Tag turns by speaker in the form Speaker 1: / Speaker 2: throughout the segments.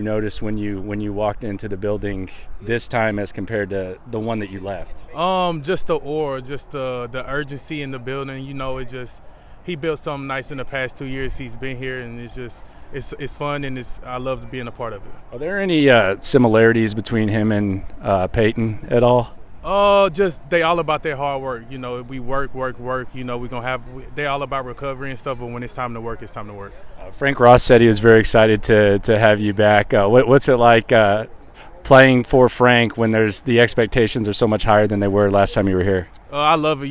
Speaker 1: You noticed when you walked into the building this time as compared to the one that you left?
Speaker 2: Just the aura, just the urgency in the building. He built something nice in the past 2 years he's been here, and it's fun, and I love being a part of it.
Speaker 1: Are there any similarities between him and Payton at all?
Speaker 2: Just they all about their hard work. We work. They all about recovery and stuff. But when it's time to work, it's time to work.
Speaker 1: Frank Ross said he was very excited to have you back. What's it like playing for Frank when the expectations are so much higher than they were last time you were here?
Speaker 2: I love it.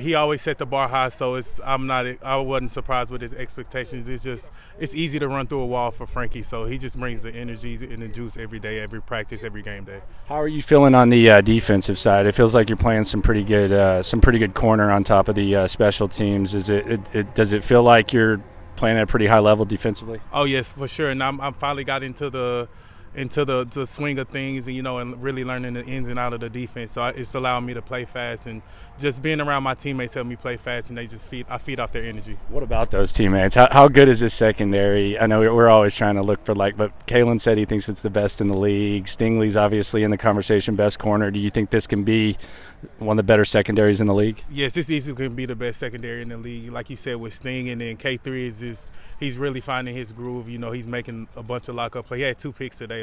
Speaker 2: He always set the bar high, so I wasn't surprised with his expectations. It's easy to run through a wall for Frankie, so he just brings the energy and the juice every day, every practice, every game day.
Speaker 1: How are you feeling on the defensive side? It feels like you're playing some pretty good corner on top of the special teams. Does it feel like you're playing at a pretty high level defensively?
Speaker 2: Oh yes, for sure. And I'm finally got into the swing of things, and really learning the ins and out of the defense. So it's allowing me to play fast, and just being around my teammates help me play fast, and I feed off their energy.
Speaker 1: What about those teammates? How good is this secondary? I know we're always trying to look for but Kalen said he thinks it's the best in the league. Stingley's obviously in the conversation, best corner. Do you think this can be one of the better secondaries in the league?
Speaker 2: Yes, this easily can be the best secondary in the league. Like you said, with Sting, and then K3 he's really finding his groove. He's making a bunch of lockup play. He had 2 picks today,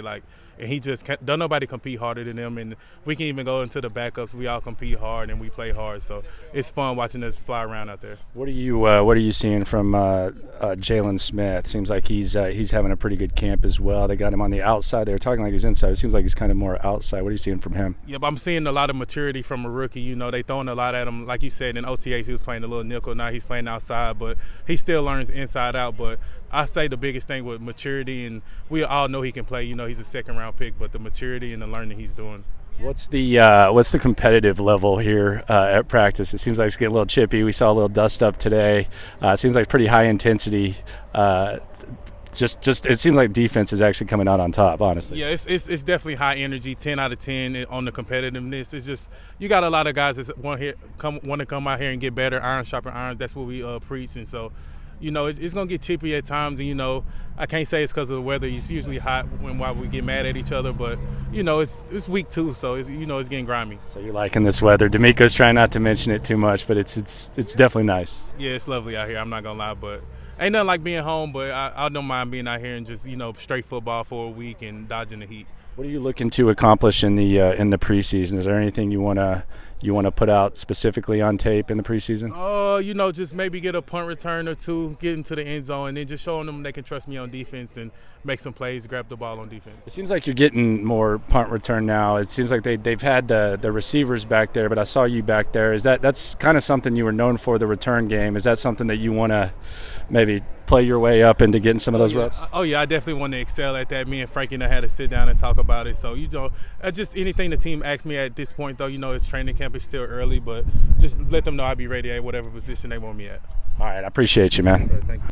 Speaker 2: and he just don't nobody compete harder than him. And we can even go into the backups. We all compete hard and we play hard. So it's fun watching us fly around out there.
Speaker 1: What are you seeing from Tremon Smith? Seems like he's having a pretty good camp as well. They got him on the outside. They were talking like he's inside. It seems like he's kind of more outside. What are you seeing from him?
Speaker 2: Yeah, but I'm seeing a lot of maturity from a rookie. They throwing a lot at him. Like you said, in OTAs he was playing a little nickel. Now he's playing outside, but he still learns inside out. But I say the biggest thing with maturity, and we all know he can play. He's a second-round pick, but the maturity and the learning he's doing.
Speaker 1: What's the competitive level here at practice? It seems like it's getting a little chippy. We saw a little dust up today. It seems like pretty high intensity. It seems like defense is actually coming out on top, honestly.
Speaker 2: Yeah, it's definitely high energy, 10 out of 10 on the competitiveness. It's just you got a lot of guys that want to come out here and get better, iron sharpen iron. That's what we preach, and so it's going to get chippy at times, and I can't say it's because of the weather. It's usually hot while we get mad at each other, but it's week 2, so it's getting grimy.
Speaker 1: So you're liking this weather. DeMeco's trying not to mention it too much, but it's definitely nice.
Speaker 2: Yeah, it's lovely out here. I'm not gonna lie, but ain't nothing like being home. But I don't mind being out here and just straight football for a week and dodging the heat.
Speaker 1: What are you looking to accomplish in the preseason? Is there anything you wanna put out specifically on tape in the preseason?
Speaker 2: Just maybe get a punt return or 2, get into the end zone, and then just showing them they can trust me on defense and make some plays, grab the ball on defense.
Speaker 1: It seems like you're getting more punt return now. It seems like they've had the receivers back there, but I saw you back there. That's kind of something you were known for, the return game. Is that something that you want to maybe play your way up into getting some of those reps?
Speaker 2: Oh yeah, I definitely want to excel at that. Me and Frankie and I had to sit down and talk about it. So just anything the team asks me at this point, though, it's training camp is still early, but just let them know I'll be ready at whatever position they want me at.
Speaker 1: All right, I appreciate you, man.
Speaker 2: Yes, sir, thank you.